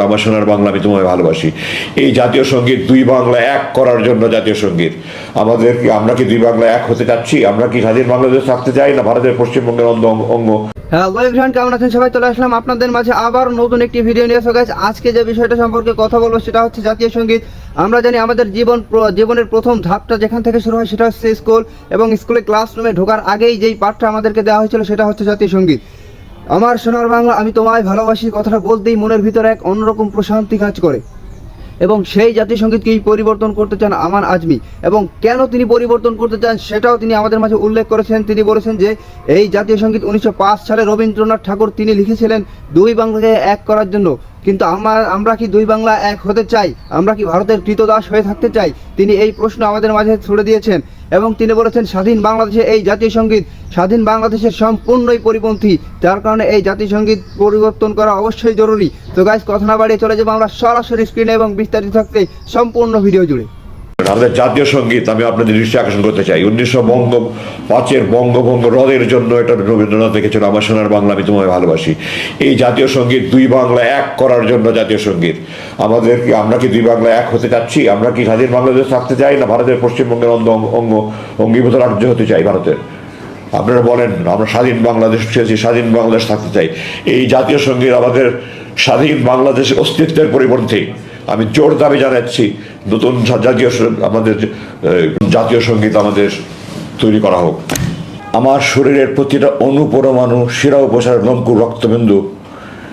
আমার সোনার বাংলা আমি তোমায় ভালোবাসি, এই জাতীয় সঙ্গীত দুই বাংলা এক করার জন্য জাতীয় সঙ্গীত। আমরা কি দুই বাংলা এক হতে চাচ্ছি? আমরা কি স্বাধীন বাংলাদেশ থাকতে চাই না ভারতের পশ্চিমবঙ্গের অঙ্গ? হ্যালো এভরিওয়ান, কেমন আছেন সবাই? চলে আসলাম আপনাদের মাঝে আবার নতুন একটি ভিডিও নিয়ে। সো গাইস, আজকে যে বিষয়টা সম্পর্কে কথা বলবো সেটা হচ্ছে জাতীয় সঙ্গীত। আমরা জানি আমাদের জীবনের প্রথম ধাপটা যেখান থেকে শুরু হয় সেটা হচ্ছে স্কুল, এবং স্কুলে ক্লাসরুমে ঢোকার আগেই যেই পাঠটা আমাদেরকে দেওয়া হয়েছিল সেটা হচ্ছে জাতীয় সঙ্গীত। আমার সোনার বাংলা আমি তোমায় ভালোবাসি কথাটা বলতেই মনের ভিতরে এক অন্যরকম প্রশান্তি কাজ করে, এবং সেই জাতীয় সঙ্গীতকেই পরিবর্তন করতে চান আমান আজমি। এবং কেন তিনি পরিবর্তন করতে চান সেটাও তিনি আমাদের মাঝে উল্লেখ করেছেন। তিনি বলেছেন যে এই জাতীয় সঙ্গীত 1905 সালে রবীন্দ্রনাথ ঠাকুর তিনি লিখেছিলেন দুই বাংলাকে এক করার জন্য। কিন্তু আমরা কি দুই বাংলা এক হতে চাই? আমরা কি ভারতের কৃতদাস হয়ে থাকতে চাই? তিনি এই প্রশ্ন আমাদের মাঝে ছুড়ে দিয়েছেন, এবং তিনি বলেছেন স্বাধীন বাংলাদেশে এই জাতীয় সঙ্গীত স্বাধীন বাংলাদেশের সম্পূর্ণই পরিপন্থী, যার কারণে এই জাতীয় সঙ্গীত পরিবর্তন করা অবশ্যই জরুরি। তো গাইস, কথা না বাড়িয়ে চলে যাবো আমরা সরাসরি স্ক্রিনে, এবং বিস্তারিত থাকতে সম্পূর্ণ ভিডিও জুড়ে। আমাদের জাতীয় সঙ্গীত আমি আপনাদের দৃষ্টি আকর্ষণ করতে চাই। 1905 বঙ্গভঙ্গ রদের জন্য এটা রবীন্দ্রনাথ লিখেছিল আমার সোনার বাংলা আমি তোমায় ভালোবাসি। এই জাতীয় সঙ্গীত দুই বাংলা এক করার জন্য জাতীয় সঙ্গীত। আমরা কি দুই বাংলা এক হতে চাচ্ছি? আমরা কি স্বাধীন বাংলাদেশ থাকতে চাই না ভারতের পশ্চিমবঙ্গের অঙ্গীভূত রাজ্য হতে চাই ভারতের? আপনারা বলেন, আমরা স্বাধীন বাংলাদেশ চেয়েছি, স্বাধীন বাংলাদেশ থাকতে চাই। এই জাতীয় সঙ্গীত আমাদের স্বাধীন বাংলাদেশের অস্তিত্বের পরিপন্থী। আমি জোর দাবি জানাচ্ছি নতুন জাতীয় সঙ্গীত আমাদের তৈরি করা হোক। আমার শরীরের প্রতিটা অনুপরমাণু, শিরা উপসার, লঙ্কুর রক্তবিন্দু,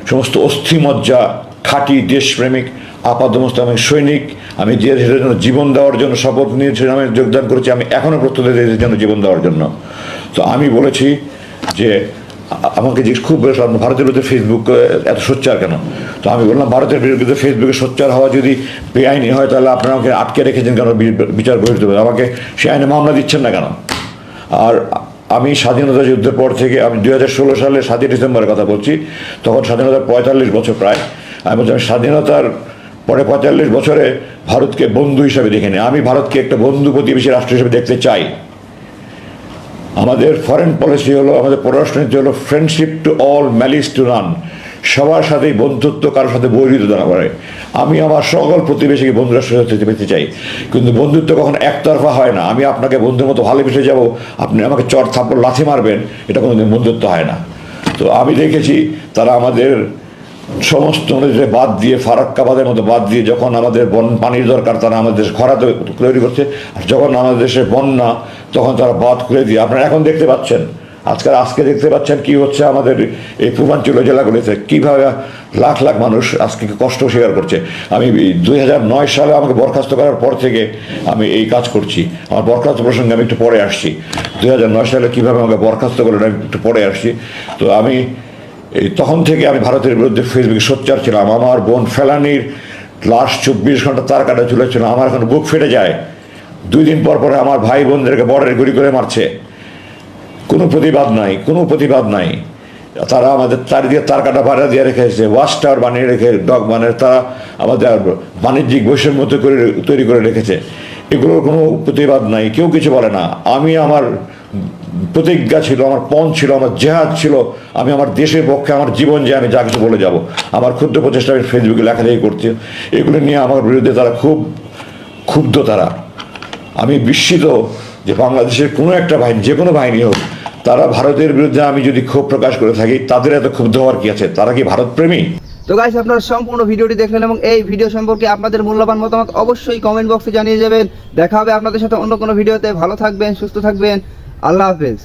সমস্ত অস্থিমজ্জা খাঁটি দেশপ্রেমিক আপাদমস্ত আমি সৈনিক। আমি দেশের জন্য জীবন দেওয়ার জন্য শপথ নিয়েছি, আমি যোগদান করেছি, আমি এখনও প্রস্তুত দেশের জন্য জীবন দেওয়ার জন্য। তো আমি বলেছি যে আমাকে যে খুব ভারতের বিরুদ্ধে ফেসবুক এত সোচ্চার কেন? তো আমি বললাম ভারতের বিরুদ্ধে ফেসবুকে সোচ্চার হওয়া যদি বেআইনি হয় তাহলে আপনারা আমাকে আটকে রেখেছেন কেন? বিচার বহির্ভূত আমাকে সে আইনে মামলা দিচ্ছেন না কেন? আর আমি স্বাধীনতা যুদ্ধের পর থেকে, আমি 2016 সালে 7 ডিসেম্বরের কথা বলছি, তখন স্বাধীনতার 45 বছর প্রায়। আমি বলছি আমি স্বাধীনতার পরে 45 বছরে ভারতকে বন্ধু হিসাবে দেখিনি। আমি ভারতকে একটা বন্ধু প্রতিবেশী রাষ্ট্র হিসেবে দেখতে চাই। আমাদের ফরেন পলিসি হলো, আমাদের পররাষ্ট্রনীতি হলো friendship to all, malice two নান। সবার সাথেই বন্ধুত্ব, কারোর সাথে বৈরিতা না করে। আমি আমার সকল প্রতিবেশীকে বন্ধু রাষ্ট্র পেতে চাই, কিন্তু বন্ধুত্ব কখনো একতরফা হয় না। আমি আপনাকে বন্ধুর মতো ভালোবেসে যাব, আপনি আমাকে চর থাপ্পড় লাথি মারবেন, এটা কোনোদিন বন্ধুত্ব হয় না। তো আমি দেখেছি তারা আমাদের সমস্ত নদীতে বাদ দিয়ে, ফারাক্কাবাদের মতো বাদ দিয়ে, যখন আমাদের পানির দরকার তারা আমাদের খরা তৈরি করছে, আর যখন আমাদের দেশে বন্যা তখন তারা বাদ করে দিয়ে, আপনারা এখন দেখতে পাচ্ছেন, আজকে দেখতে পাচ্ছেন কি হচ্ছে আমাদের এই পূর্বাঞ্চলীয় জেলাগুলিতে, কীভাবে লাখ লাখ মানুষ আজকে কষ্ট স্বীকার করছে। আমি 2009 সালে আমাকে বরখাস্ত করার পর থেকে আমি এই কাজ করছি। আমার বরখাস্ত প্রসঙ্গে আমি একটু পরে আসছি। 2009 সালে কীভাবে আমাকে বরখাস্ত করলেন আমি একটু পরে আসছি। তো আমি তখন থেকে আমি ভারতের বিরুদ্ধে ফেসবুকে সোচ্চার ছিলাম। আমার বোন ফেলানির লাশ 24 ঘন্টা তার কাটা ঝুলেছিল, আমার এখন বুক ফেটে যায়। 2 দিন পর পরে আমার ভাই বোনদেরকে বর্ডারে গুলি করে মারছে, কোনো প্রতিবাদ নাই। তারা আমাদের চারিদিকে তার কাটা ভাড়া দিয়ে রেখেছে, ওয়াচ টাওয়ার বানিয়ে রেখে তারা আমাদের বাণিজ্যিক বৈষম্য তৈরি করে রেখেছে। এগুলোর কোনো প্রতিবাদ নাই, কেউ কিছু বলে না। আমি আমার প্রতিজ্ঞা ছিল, আমার পণ ছিল, আমার জেহাদ ছিল, আমি আমার দেশের পক্ষে আমার জীবন যে আমি যা কিছু বলে যাব। আমার ক্ষুদ্র প্রচেষ্টা আমি ফেসবুকে লেখালেখি করছি। এগুলো নিয়ে আমার বিরুদ্ধে তারা খুব ক্ষুব্ধ। আমি বিস্মিত যে বাংলাদেশের কোনো একটা বাহিনী, যে কোনো বাহিনী হোক, তারা ভারতের বিরুদ্ধে আমি যদি ক্ষোভ প্রকাশ করে থাকি, তাদের এত ক্ষুব্ধ হওয়ার কি আছে? তারা কি ভারতপ্রেমী? তো গাইস, আপনারা সম্পূর্ণ ভিডিওটি দেখলেন, এবং এই ভিডিও সম্পর্কে আপনাদের মূল্যবান মতামত অবশ্যই কমেন্ট বক্সে জানিয়ে যাবেন। দেখা হবে আপনাদের সাথে অন্য কোনো ভিডিওতে। ভালো থাকবেন, সুস্থ থাকবেন, আল্লাহ হাফেজ।